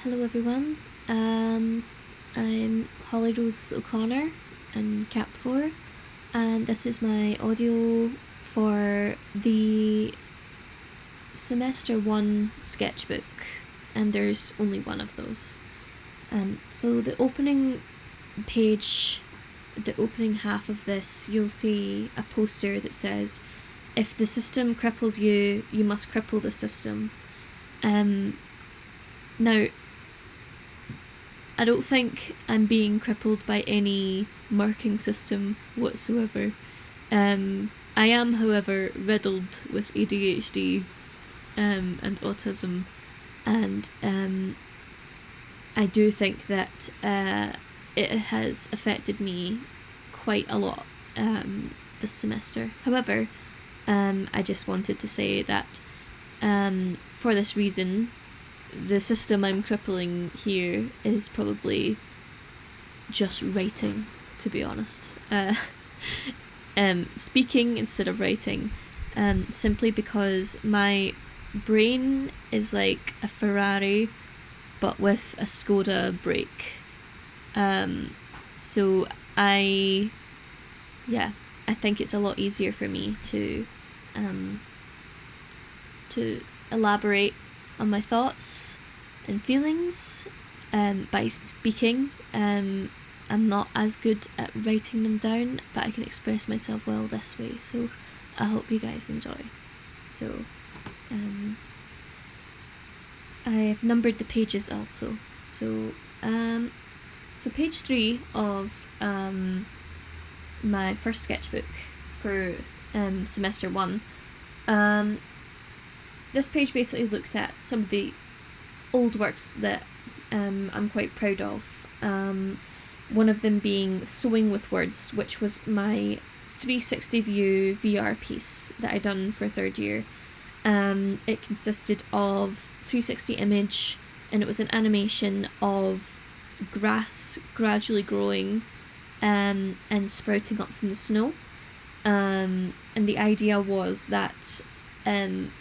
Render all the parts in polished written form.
Hello everyone, I'm Holly Rose O'Connor in Cap 4, and this is my audio for the Semester 1 sketchbook, and there's only one of those. So the opening page, the opening half of this, you'll see a poster that says, "If the system cripples you, you must cripple the system." Now, I don't think I'm being crippled by any marking system whatsoever. I am, however, riddled with ADHD and autism, and I do think that it has affected me quite a lot this semester. However, I just wanted to say that for this reason, the system I'm crippling here is probably just writing, to be honest. Speaking instead of writing, simply because my brain is like a Ferrari, but with a Skoda brake. So I think it's a lot easier for me to elaborate on my thoughts and feelings by speaking. I'm not as good at writing them down, but I can express myself well this way, so I hope you guys enjoy. So I've numbered the pages also. So page 3 of my first sketchbook for semester 1. This page basically looked at some of the old works that I'm quite proud of. One of them being Sewing with Words, which was my 360 view VR piece that I done for third year. It consisted of 360 image, and it was an animation of grass gradually growing and sprouting up from the snow. And the idea was that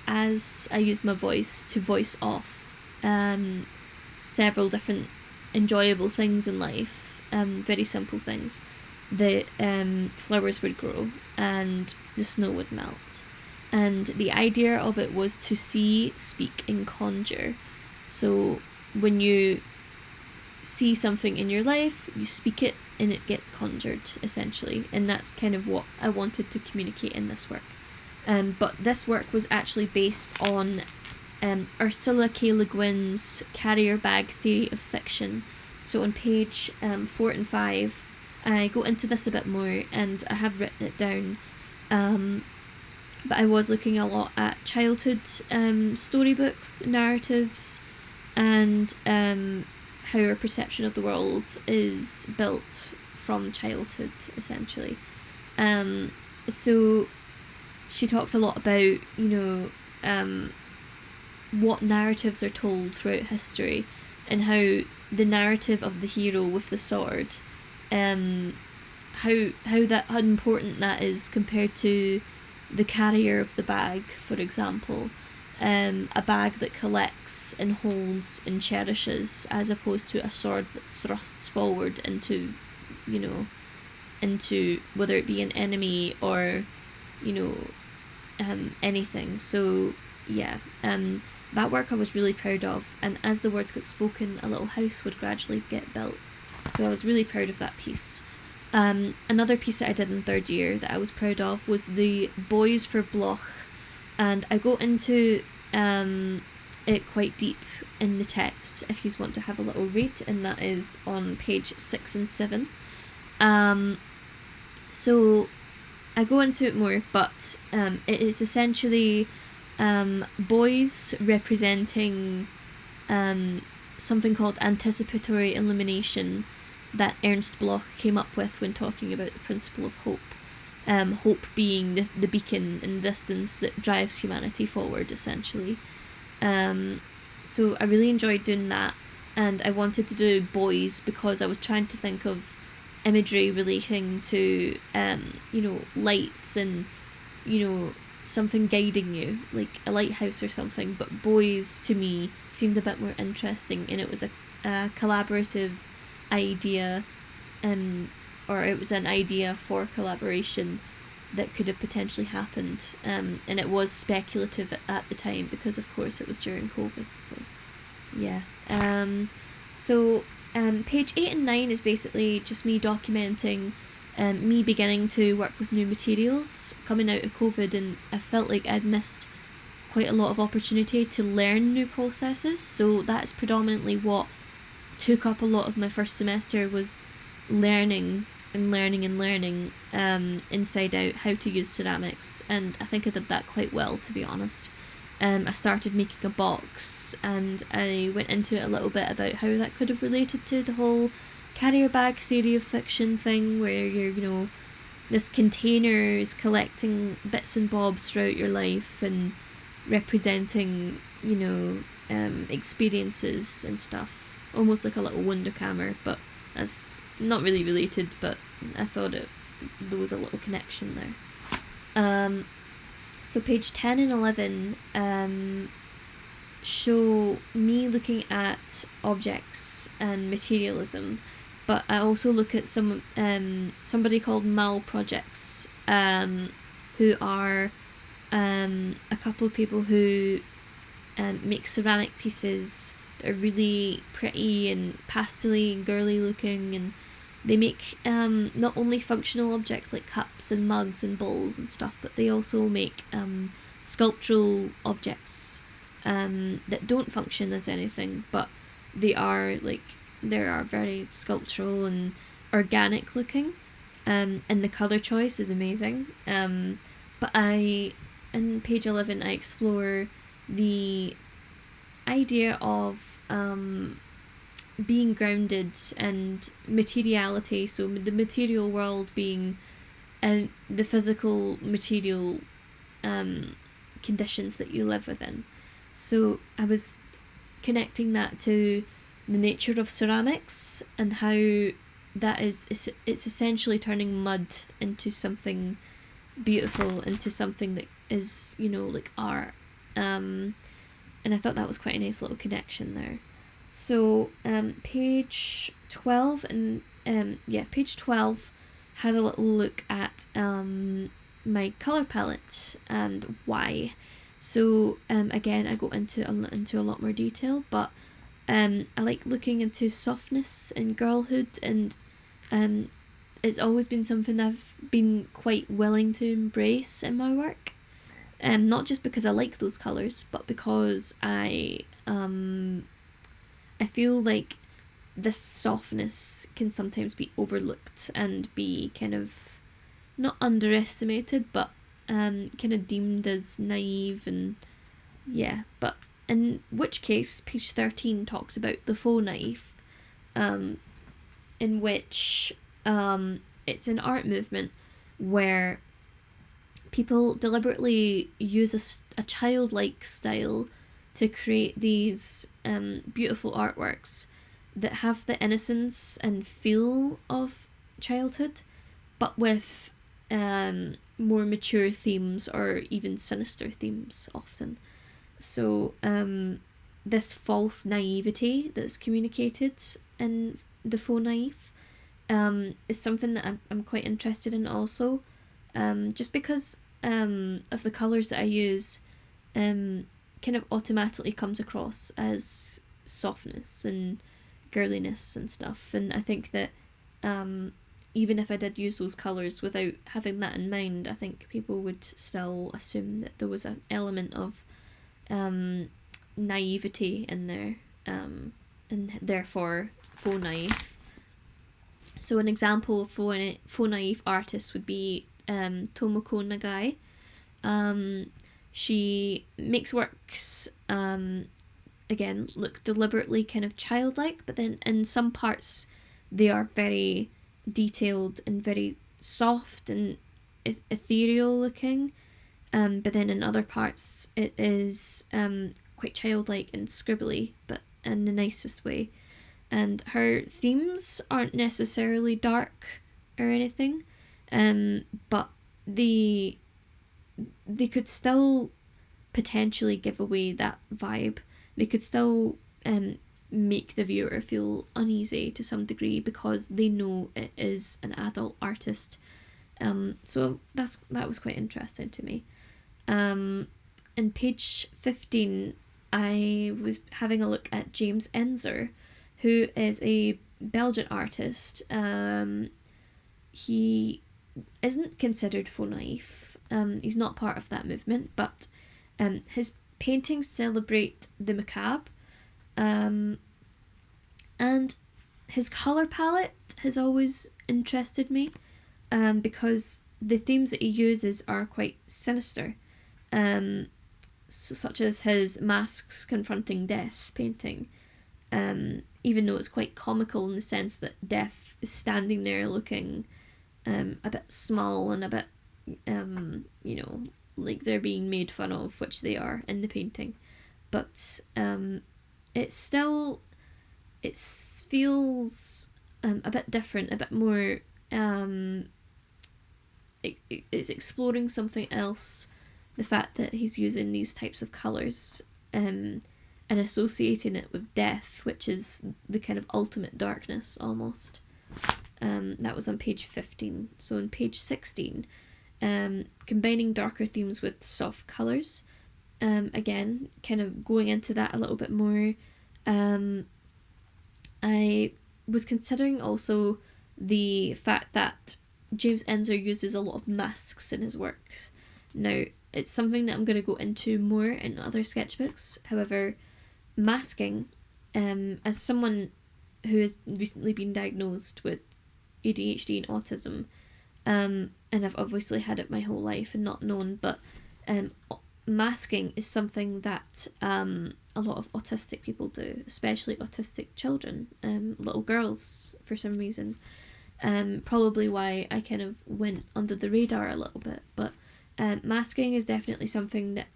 as I use my voice to voice off several different enjoyable things in life, very simple things, the flowers would grow and the snow would melt. And the idea of it was to see, speak, and conjure. So when you see something in your life, you speak it and it gets conjured, essentially. And that's kind of what I wanted to communicate in this work. But this work was actually based on Ursula K. Le Guin's carrier bag theory of fiction. So on page 4 and 5, I go into this a bit more, and I have written it down. But I was looking a lot at childhood storybooks, narratives, and how our perception of the world is built from childhood, essentially. So she talks a lot about, what narratives are told throughout history, and how the narrative of the hero with the sword, how important that is compared to the carrier of the bag, for example. A bag that collects and holds and cherishes, as opposed to a sword that thrusts forward into whether it be an enemy or anything. So that work I was really proud of, and as the words got spoken, a little house would gradually get built. So I was really proud of that piece. Another piece that I did in third year that I was proud of was the Boys for Bloch, and I go into it quite deep in the text if you want to have a little read, and that is on page 6 and 7. So I go into it more, but it is essentially boys representing something called anticipatory illumination that Ernst Bloch came up with when talking about the principle of hope. Hope being the beacon in the distance that drives humanity forward, essentially. So I really enjoyed doing that, and I wanted to do boys because I was trying to think of imagery relating to lights and something guiding you, like a lighthouse or something. But boys to me seemed a bit more interesting, and it was a collaborative idea, or it was an idea for collaboration that could have potentially happened, and it was speculative at the time because of course it was during COVID. So yeah. Page 8 and 9 is basically just me documenting me beginning to work with new materials coming out of COVID, and I felt like I'd missed quite a lot of opportunity to learn new processes. So that's predominantly what took up a lot of my first semester, was learning inside out how to use ceramics, and I think I did that quite well, to be honest. I started making a box, and I went into it a little bit about how that could have related to the whole carrier bag theory of fiction thing, where you're, this container is collecting bits and bobs throughout your life and representing, experiences and stuff, almost like a little Wunderkammer, but that's not really related, but I thought there was a little connection there. So page 10 and 11 show me looking at objects and materialism, but I also look at somebody called Mal Projects, who are a couple of people who make ceramic pieces that are really pretty and pastely and girly looking, and they make not only functional objects like cups and mugs and bowls and stuff, but they also make sculptural objects that don't function as anything, but they are very sculptural and organic looking, and the colour choice is amazing. But in page 11 I explore the idea of being grounded and materiality, so the material world being the physical material conditions that you live within. So I was connecting that to the nature of ceramics and how that it's essentially turning mud into something beautiful, into something that is, like art. And I thought that was quite a nice little connection there. So page 12 page 12 has a little look at my colour palette and why. So again, I go into a lot more detail, but I like looking into softness and girlhood, and it's always been something I've been quite willing to embrace in my work. Not just because I like those colours, but because I feel like this softness can sometimes be overlooked and be kind of not underestimated, but kind of deemed as naive, and yeah. But in which case, page 13 talks about the faux naive, in which it's an art movement where people deliberately use a childlike style to create these beautiful artworks that have the innocence and feel of childhood, but with more mature themes or even sinister themes often. So this false naivety that's communicated in the faux naive is something that I'm quite interested in also, just because of the colours that I use, kind of automatically comes across as softness and girliness and stuff, and I think that even if I did use those colours without having that in mind, I think people would still assume that there was an element of naivety in there, and therefore faux naive. So an example of faux naive artists would be Tomoko Nagai. She makes works, again, look deliberately kind of childlike, but then in some parts they are very detailed and very soft and ethereal looking, but then in other parts it is quite childlike and scribbly, but in the nicest way. And her themes aren't necessarily dark or anything, but they could still potentially give away that vibe. they could still make the viewer feel uneasy to some degree because they know it is an adult artist. So that was quite interesting to me. In page 15, I was having a look at James Ensor, who is a Belgian artist. He isn't considered faux naif. He's not part of that movement, but his paintings celebrate the macabre, and his colour palette has always interested me, because the themes that he uses are quite sinister, such as his Masks Confronting Death painting, even though it's quite comical in the sense that death is standing there looking a bit small and a bit, like they're being made fun of, which they are in the painting. But it feels a bit different, a bit more. It's exploring something else. The fact that he's using these types of colours, and associating it with death, which is the kind of ultimate darkness almost. That was on page 15. So on page 16, combining darker themes with soft colours. Again, kind of going into that a little bit more. I was considering also the fact that James Ensor uses a lot of masks in his works. Now, it's something that I'm going to go into more in other sketchbooks. However, masking, as someone who has recently been diagnosed with ADHD and autism, and I've obviously had it my whole life and not known, but masking is something that a lot of autistic people do, especially autistic children, little girls for some reason. Probably why I kind of went under the radar a little bit, but masking is definitely something that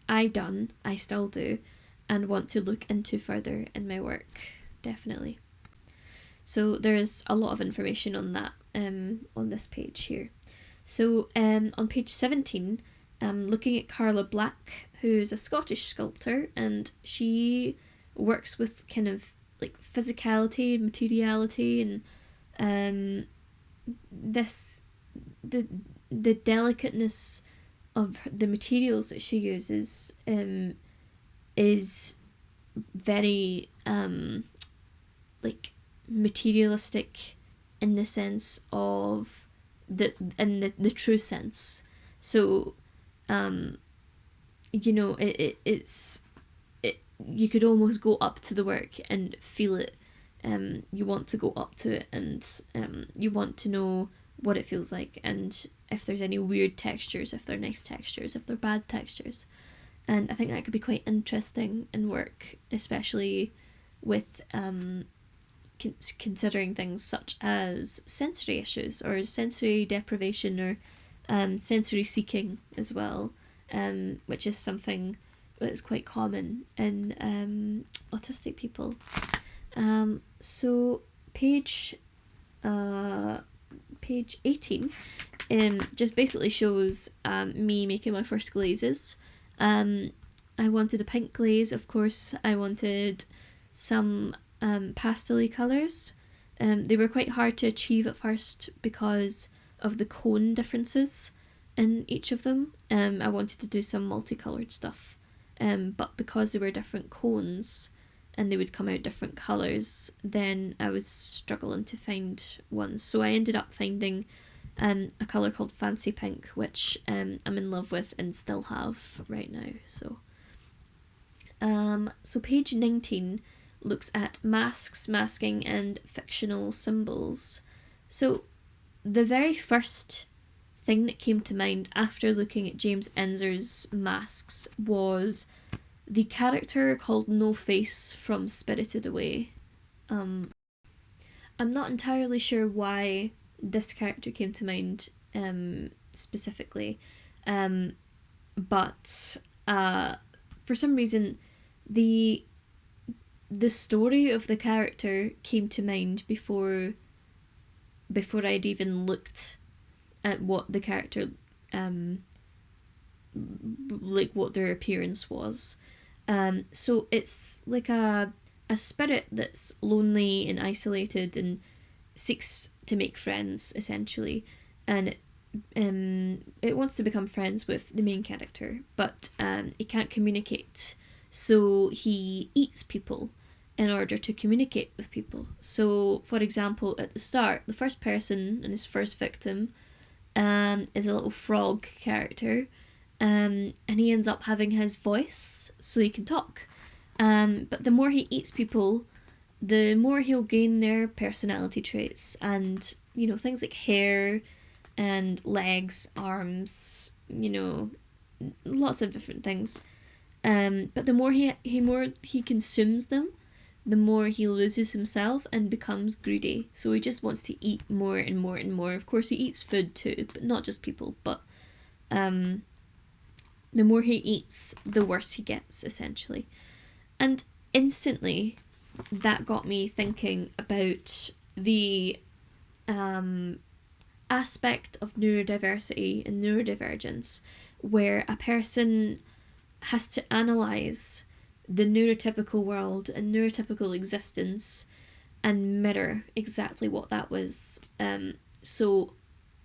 I still do, and want to look into further in my work, definitely. So there's a lot of information on that on this page here. So on page 17, looking at Carla Black, who's a Scottish sculptor, and she works with kind of like physicality and materiality, and the delicateness of the materials that she uses is very like materialistic in the sense of the true sense. So it's you could almost go up to the work and feel it. You want to go up to it, and you want to know what it feels like, and if there's any weird textures, if they're nice textures, if they're bad textures. And I think that could be quite interesting in work, especially with considering things such as sensory issues or sensory deprivation, or sensory seeking as well, which is something that is quite common in autistic people. So page 18 just basically shows me making my first glazes. I wanted a pink glaze, of course. I wanted some pastel-y colours. They were quite hard to achieve at first because of the cone differences in each of them. I wanted to do some multicoloured stuff, but because they were different cones and they would come out different colours, then I was struggling to find ones. So I ended up finding a colour called Fancy Pink, which I'm in love with and still have right now. So page 19 looks at masks, masking, and fictional symbols. So the very first thing that came to mind after looking at James Ensor's masks was the character called No Face from Spirited Away. I'm not entirely sure why this character came to mind specifically, but for some reason the story of the character came to mind before I'd even looked at what the character like what their appearance was. So it's like a spirit that's lonely and isolated and seeks to make friends, essentially. And it wants to become friends with the main character, but it can't communicate. So he eats people in order to communicate with people. So, for example, at the start, the first person and his first victim is a little frog character, and he ends up having his voice so he can talk. But the more he eats people, the more he'll gain their personality traits and, things like hair and legs, arms, lots of different things. But the more he consumes them, the more he loses himself and becomes greedy. So he just wants to eat more and more and more. Of course, he eats food too, but not just people. But the more he eats, the worse he gets, essentially. And instantly, that got me thinking about the aspect of neurodiversity and neurodivergence, where a person has to analyse the neurotypical world and neurotypical existence and mirror exactly what that was. So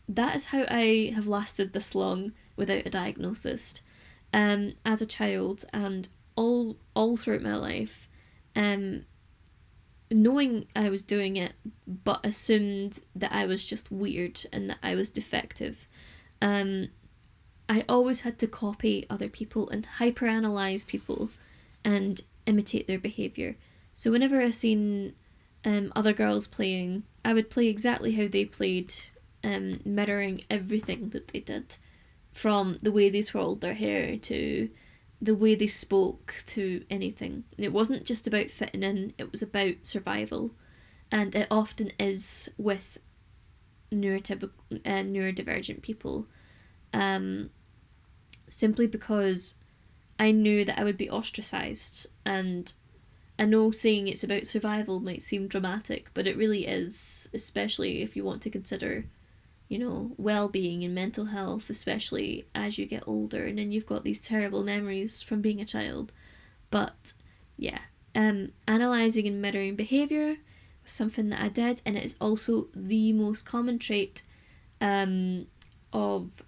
that is how I have lasted this long without a diagnosis. As a child and all throughout my life, knowing I was doing it, but assumed that I was just weird and that I was defective. I always had to copy other people and hyperanalyze people and imitate their behaviour. So whenever I seen other girls playing, I would play exactly how they played, mirroring everything that they did, from the way they twirled their hair to the way they spoke to anything. It wasn't just about fitting in, it was about survival. And it often is with neurodivergent people. Simply because I knew that I would be ostracised, and I know saying it's about survival might seem dramatic, but it really is, especially if you want to consider, well-being and mental health, especially as you get older, and then you've got these terrible memories from being a child. But yeah, analysing and mirroring behaviour was something that I did, and it is also the most common trait of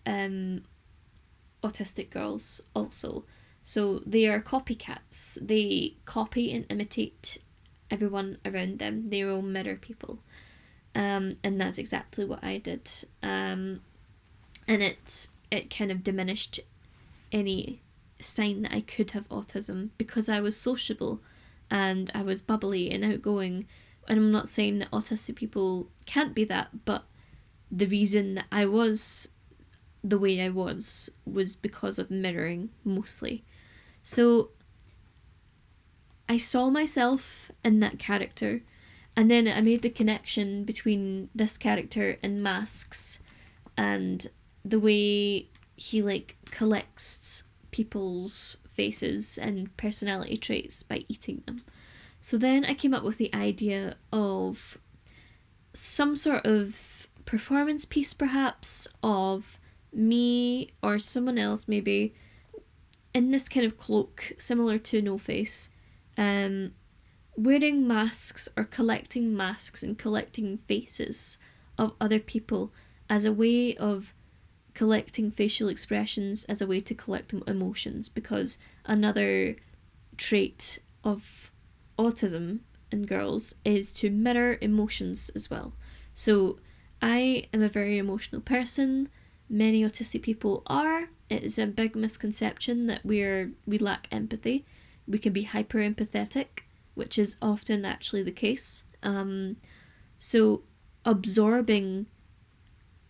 autistic girls also. So they are copycats. They copy and imitate everyone around them. They all mirror people. And that's exactly what I did. And it kind of diminished any sign that I could have autism, because I was sociable and I was bubbly and outgoing. And I'm not saying that autistic people can't be that, but the reason that I was the way I was because of mirroring, mostly. So I saw myself in that character, and then I made the connection between this character and masks and the way he collects people's faces and personality traits by eating them. So then I came up with the idea of some sort of performance piece, perhaps, of me or someone else maybe in this kind of cloak similar to No Face, wearing masks or collecting masks and collecting faces of other people as a way of collecting facial expressions, as a way to collect emotions, because another trait of autism in girls is to mirror emotions as well. So I am a very emotional person. Many autistic people are. It is a big misconception that we lack empathy. We can be hyper empathetic, which is often actually the case. So absorbing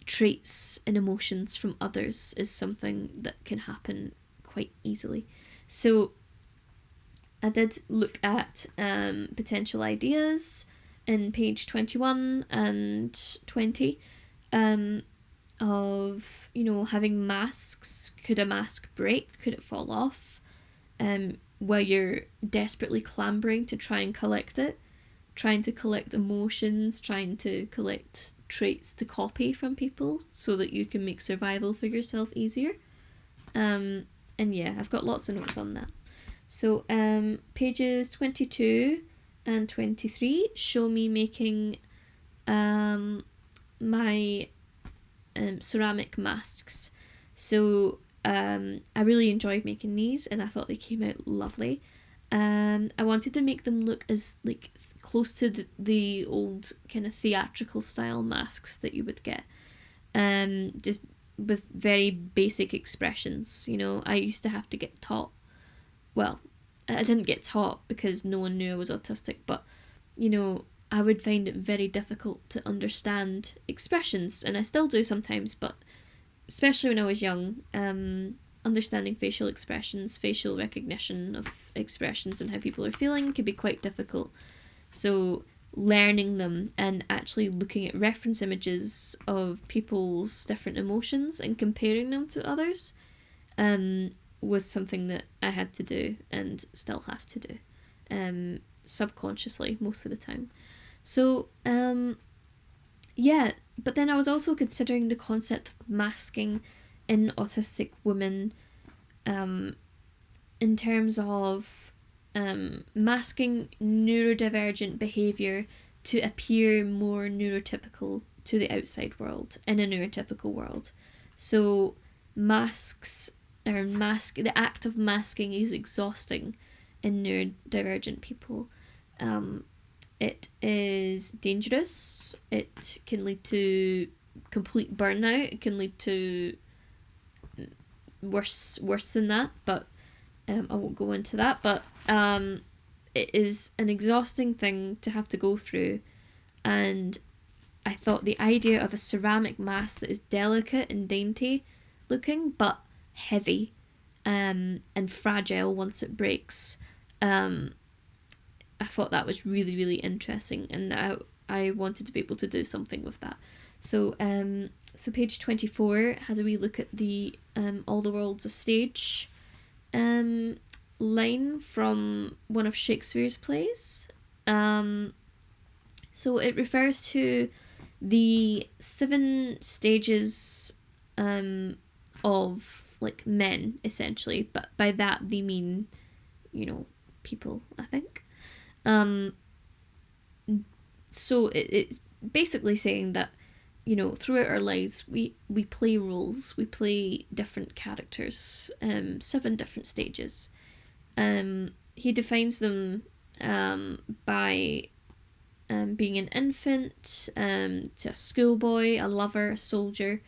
traits and emotions from others is something that can happen quite easily. So I did look at potential ideas in page 21 and 20 of, having masks. Could a mask break? Could it fall off? Where you're desperately clambering to try and collect it, trying to collect emotions, trying to collect traits to copy from people so that you can make survival for yourself easier. And yeah, I've got lots of notes on that. So pages 22 and 23 show me making my ceramic masks. So I really enjoyed making these, and I thought they came out lovely. I wanted to make them look as like close to the old kind of theatrical style masks that you would get, just with very basic expressions. You know, I used to have to get taught. Well, I didn't get taught because no one knew I was autistic, but you know, I would find it very difficult to understand expressions, and I still do sometimes, but especially when I was young, understanding facial expressions, facial recognition of expressions and how people are feeling can be quite difficult. So learning them and actually looking at reference images of people's different emotions and comparing them to others was something that I had to do and still have to do, subconsciously most of the time. So, yeah, but then I was also considering the concept of masking in autistic women, in terms of masking neurodivergent behaviour to appear more neurotypical to the outside world in a neurotypical world. So the act of masking is exhausting in neurodivergent people. It is dangerous. It can lead to complete burnout. It can lead to worse than that, but I won't go into that. But it is an exhausting thing to have to go through, and I thought the idea of a ceramic mask that is delicate and dainty looking but heavy and fragile once it breaks, I thought that was really, really interesting, and I wanted to be able to do something with that. So so page 24 has a wee look at the All the World's a Stage line from one of Shakespeare's plays. So it refers to the 7 stages of like men, essentially, but by that they mean, you know, people, I think. So it's basically saying that, you know, throughout our lives we play roles, we play different characters, 7 different stages. He defines them by being an infant, to a schoolboy, a lover, a soldier,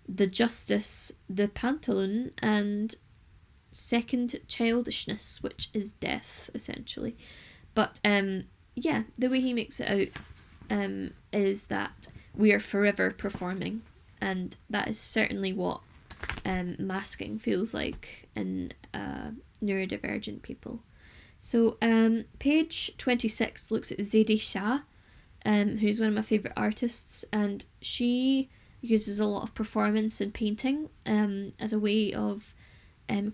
the justice, the pantaloon, and second childishness, which is death, essentially. But yeah, the way he makes it out is that we are forever performing, and that is certainly what masking feels like in neurodivergent people. So page 26 looks at Zadie Shah, who's one of my favourite artists, and she uses a lot of performance and painting as a way of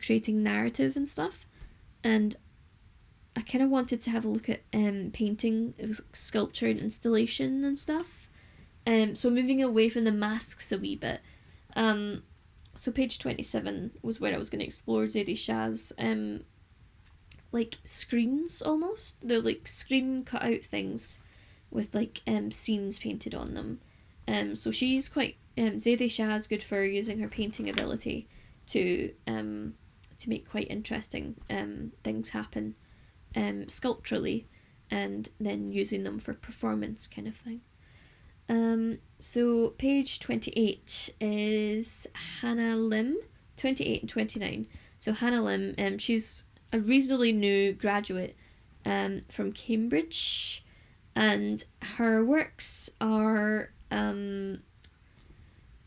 creating narrative and stuff. And I kind of wanted to have a look at painting, sculpture and installation and stuff. So moving away from the masks a wee bit. So page 27 was where I was going to explore Zadie Shah's like screens almost. They're like screen cut out things with like scenes painted on them. So she's quite Zadie Shah is good for using her painting ability to make quite interesting things happen sculpturally, and then using them for performance kind of thing. So page 28 is Hannah Lim, 28 and 29. So Hannah Lim, she's a reasonably new graduate from Cambridge, and her works are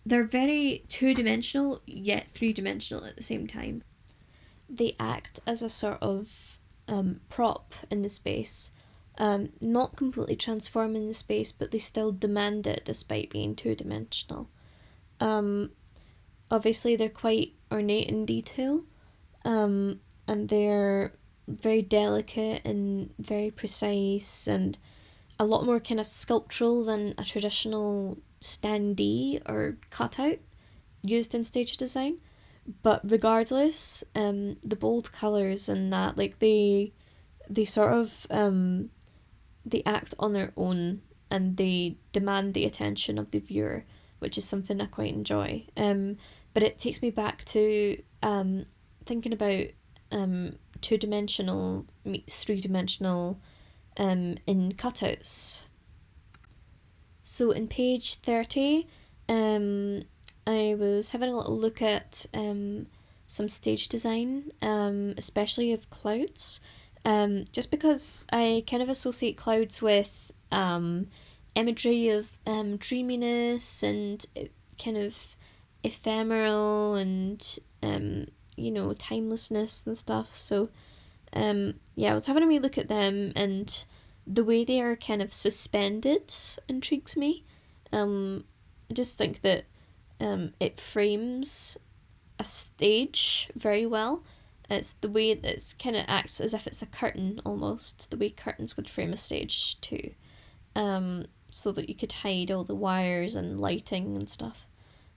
they're very two-dimensional yet three-dimensional at the same time. They act as a sort of prop in the space, not completely transforming the space, but they still demand it despite being two-dimensional. Obviously they're quite ornate in detail, and they're very delicate and very precise, and a lot more kind of sculptural than a traditional standee or cutout used in stage design. But regardless, the bold colours and that, like, they sort of they act on their own, and they demand the attention of the viewer, which is something I quite enjoy. But it takes me back to thinking about 2-dimensional meets 3-dimensional in cutouts. So in page 30, I was having a little look at some stage design, especially of clouds, just because I kind of associate clouds with imagery of dreaminess and kind of ephemeral and timelessness and stuff. So I was having a wee look at them, and the way they are kind of suspended intrigues me. I just think that it frames a stage very well. It's the way that it's kind of acts as if it's a curtain almost, the way curtains would frame a stage too, so that you could hide all the wires and lighting and stuff.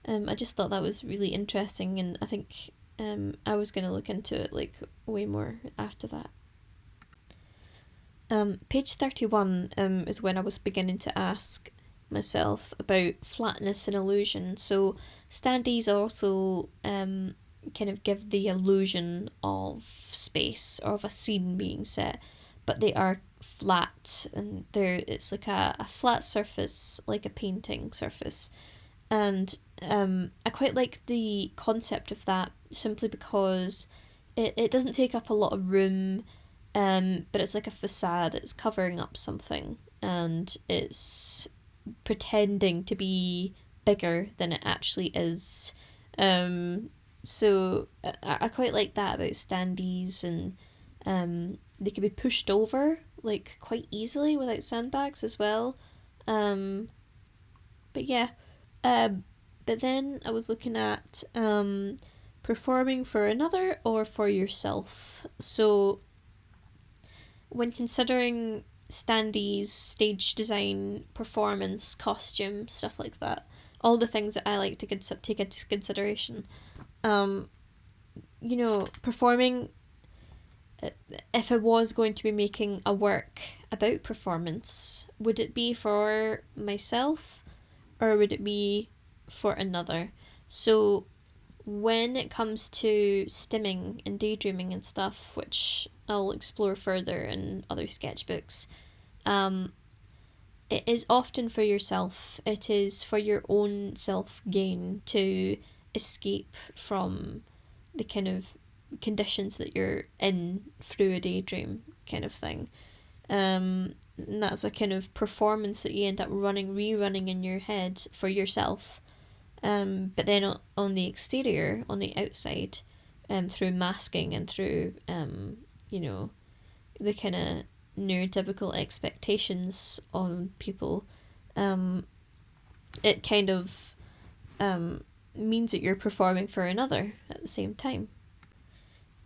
I just thought that was really interesting, and I think I was going to look into it like way more after that. Page 31 is when I was beginning to ask myself about flatness and illusion. So standees also kind of give the illusion of space or of a scene being set, but they are flat, and it's like a flat surface, like a painting surface. And I quite like the concept of that, simply because it doesn't take up a lot of room, but it's like a facade. It's covering up something, and it's pretending to be bigger than it actually is. So I quite like that about standees, and they can be pushed over like quite easily without sandbags as well. But yeah, but then I was looking at performing for another or for yourself. So when considering standees, stage design, performance, costume, stuff like that, all the things that I like to take into consideration, performing, if I was going to be making a work about performance, would it be for myself or would it be for another? So when it comes to stimming and daydreaming and stuff, which I'll explore further in other sketchbooks, it is often for yourself. It is for your own self gain, to escape from the kind of conditions that you're in through a daydream kind of thing. And that's a kind of performance that you end up rerunning in your head for yourself. But then on the exterior, on the outside, through masking and through, the kind of neurotypical expectations on people, it kind of means that you're performing for another at the same time.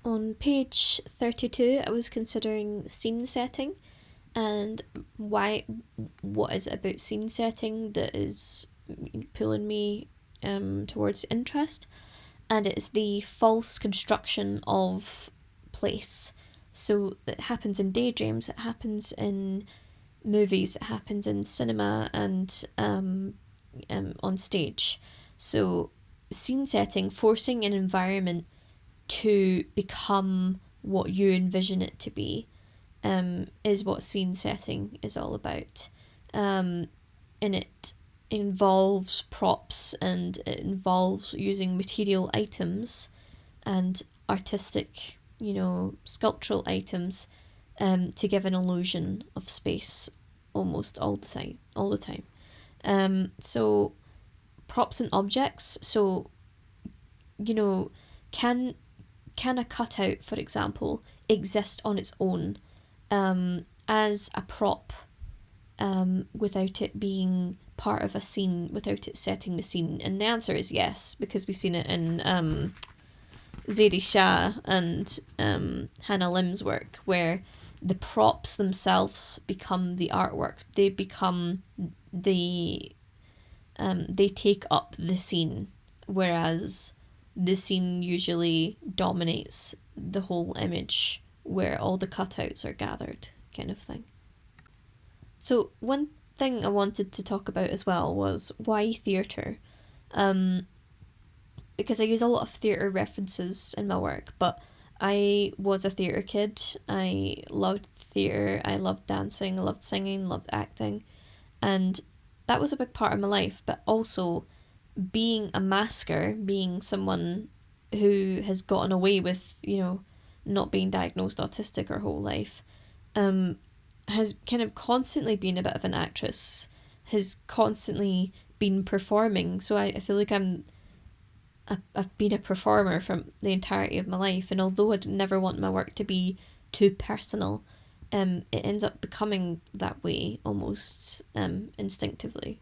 On page 32, I was considering scene setting, and what is it about scene setting that is pulling me towards interest, and it's the false construction of place. So it happens in daydreams, it happens in movies, it happens in cinema, and on stage. So scene setting, forcing an environment to become what you envision it to be, is what scene setting is all about. And it involves props, and it involves using material items and artistic, sculptural items, to give an illusion of space almost all the time. So props and objects. So, can a cutout, for example, exist on its own, as a prop, without it being part of a scene, without it setting the scene? And the answer is yes, because we've seen it in Zadie Shah and Hannah Lim's work, where the props themselves become the artwork. They become they take up the scene, whereas the scene usually dominates the whole image where all the cutouts are gathered, kind of thing. So one thing I wanted to talk about as well was why theatre. Because I use a lot of theatre references in my work, but I was a theatre kid. I loved theatre, I loved dancing, I loved singing, loved acting, and that was a big part of my life. But also, being a masker, being someone who has gotten away with, not being diagnosed autistic her whole life, has kind of constantly been a bit of an actress, has constantly been performing. So I feel like I've been a performer from the entirety of my life, and although I'd never want my work to be too personal, it ends up becoming that way almost instinctively.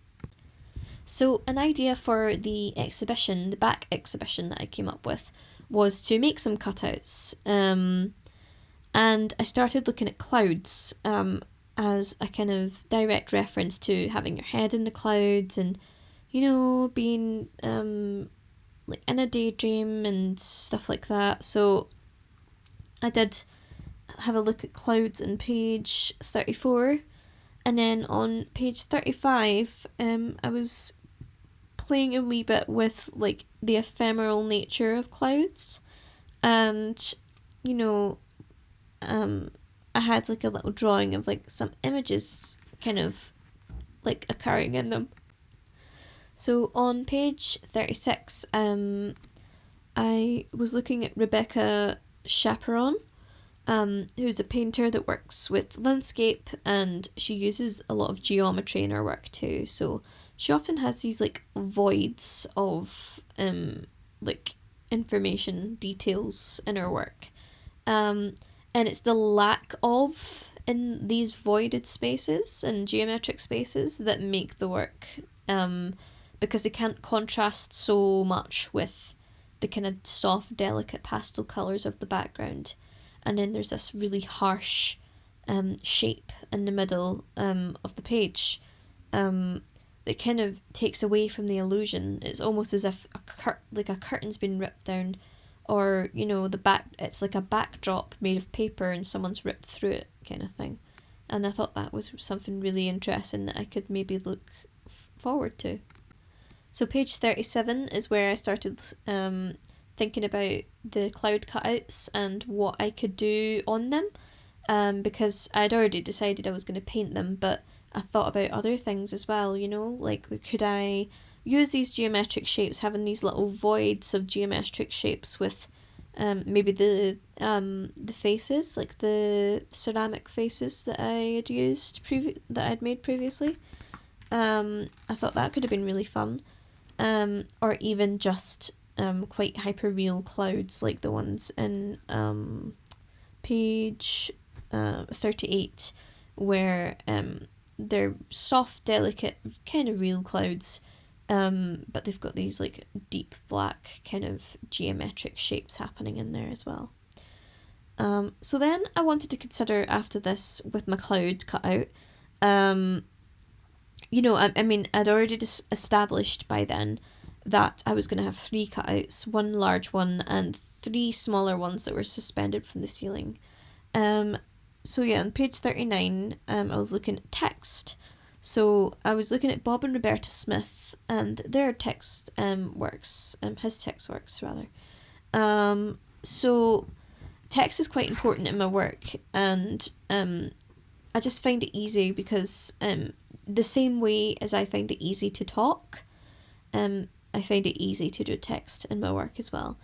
So an idea for the exhibition, the back exhibition that I came up with, was to make some cutouts. And I started looking at clouds as a kind of direct reference to having your head in the clouds and, being like in a daydream and stuff like that. So I did have a look at clouds on page 34, and then on page 35 I was playing a wee bit with like the ephemeral nature of clouds, and I had like a little drawing of like some images kind of like occurring in them. So on page 36, I was looking at Rebecca Chaperon, who's a painter that works with landscape, and she uses a lot of geometry in her work too. So she often has these like voids of like information, details in her work. And it's the lack of in these voided spaces and geometric spaces that make the work, because they can't contrast so much with the kind of soft, delicate pastel colours of the background. And then there's this really harsh shape in the middle of the page that kind of takes away from the illusion. It's almost as if a curtain's been ripped down, or it's like a backdrop made of paper and someone's ripped through it, kind of thing. And I thought that was something really interesting that I could maybe look forward to. So page 37 is where I started thinking about the cloud cutouts and what I could do on them, because I'd already decided I was going to paint them, but I thought about other things as well, like could I use these geometric shapes, having these little voids of geometric shapes with maybe the faces, like the ceramic faces that I had used that I'd made previously. I thought that could have been really fun. Or even just quite hyper-real clouds like the ones in page 38, where they're soft, delicate, kind of real clouds, but they've got these like deep black kind of geometric shapes happening in there as well. So then I wanted to consider after this with my cloud cutout, I mean, I'd already established by then that I was going to have 3 cutouts, 1 large one and 3 smaller ones that were suspended from the ceiling. So yeah, on page 39, I was looking at text. So I was looking at Bob and Roberta Smith and their text works, his text works rather. So text is quite important in my work, and I just find it easy because the same way as I find it easy to talk, I find it easy to do text in my work as well.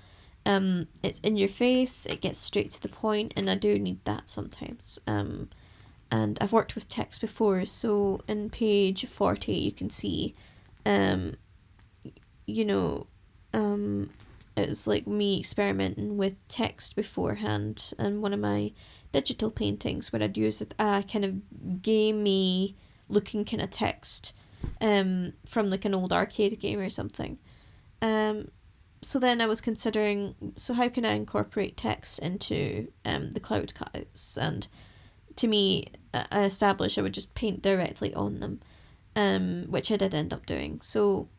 It's in your face, it gets straight to the point, and I do need that sometimes. And I've worked with text before, so in page 40 you can see, it was like me experimenting with text beforehand in one of my digital paintings where I'd use a kind of gamey looking kind of text from like an old arcade game or something. So then I was considering, so how can I incorporate text into the cloud cutouts? And to me, I established I would just paint directly on them, which I did end up doing. So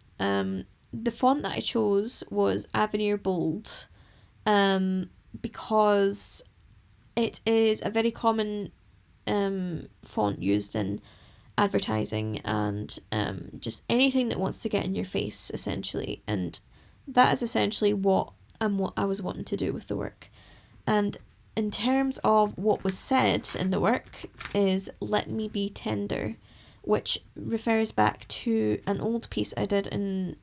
the font that I chose was Avenir Bold, because it is a very common font used in advertising and just anything that wants to get in your face, essentially. And that is essentially what I was wanting to do with the work. And in terms of what was said in the work is "Let me be tender," which refers back to an old piece I did in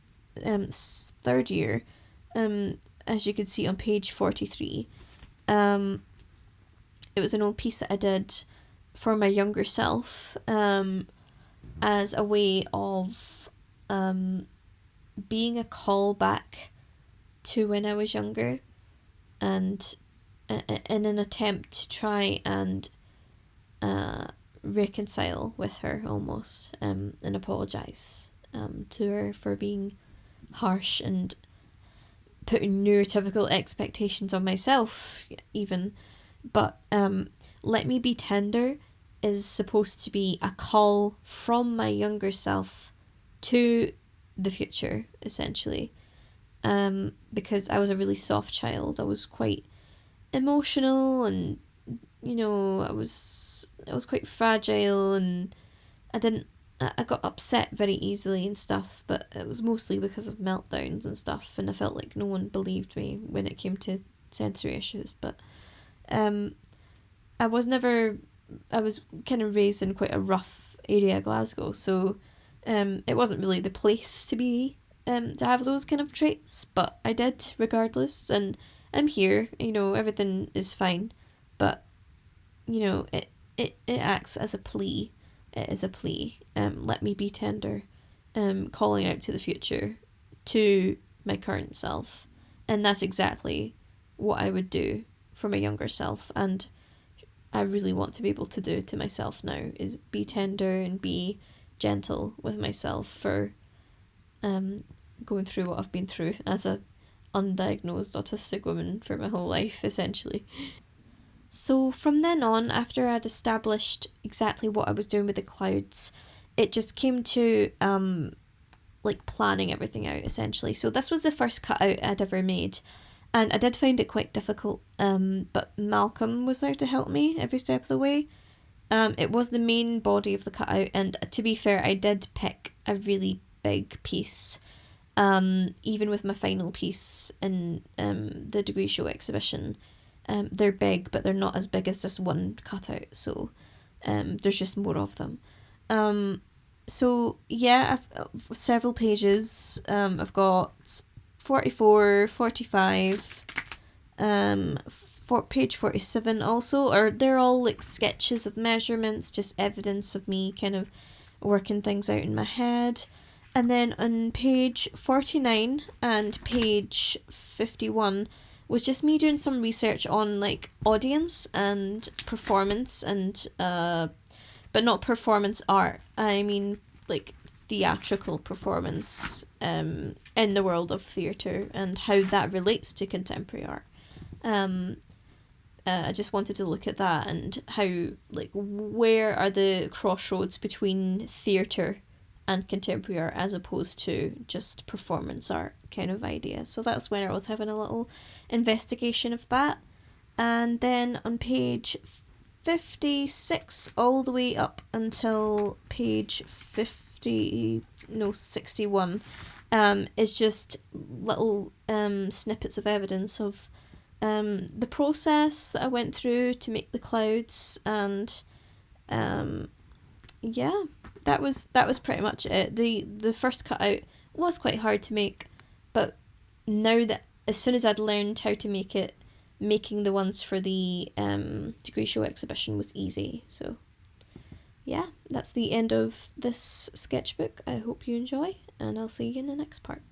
third year, as you can see on page 43. It was an old piece that I did for my younger self, as a way of being a callback to when I was younger, and in an attempt to try and reconcile with her almost, and apologise to her for being harsh and putting neurotypical expectations on myself even. But "Let me be tender" is supposed to be a call from my younger self to the future, essentially. Because I was a really soft child. I was quite emotional, and I was quite fragile, and I got upset very easily and stuff, but it was mostly because of meltdowns and stuff, and I felt like no one believed me when it came to sensory issues. But I was kind of raised in quite a rough area of Glasgow, so it wasn't really the place to be, to have those kind of traits, but I did regardless, and I'm here, everything is fine. But it acts as a plea. It is a plea. Let me be tender. Calling out to the future, to my current self, and that's exactly what I would do for my younger self, and I really want to be able to do to myself now, is be tender and be gentle with myself for going through what I've been through as a undiagnosed autistic woman for my whole life, essentially. So from then on, after I'd established exactly what I was doing with the clouds, it just came to planning everything out, essentially. So this was the first cutout I'd ever made, and I did find it quite difficult, but Malcolm was there to help me every step of the way. It was the main body of the cutout, and to be fair, I did pick a really big piece, even with my final piece in the Degree Show exhibition. They're big, but they're not as big as just one cutout, so there's just more of them. So yeah, I've several pages. I've got 44, 45, page 47 also, or they're all like sketches of measurements, just evidence of me kind of working things out in my head. And then on page 49 and page 51 was just me doing some research on like audience and performance, and but not performance art. I mean like theatrical performance in the world of theatre, and how that relates to contemporary art. I just wanted to look at that, and how, like, where are the crossroads between theatre and contemporary art as opposed to just performance art kind of idea. So that's when I was having a little investigation of that. And then on page 56 all the way up until page 61 is just little snippets of evidence of the process that I went through to make the clouds. And yeah, that was pretty much it. The first cutout was quite hard to make, but now that, as soon as I'd learned how to make it, making the ones for the Degree Show exhibition was easy. So yeah, that's the end of this sketchbook. I hope you enjoy, and I'll see you in the next part.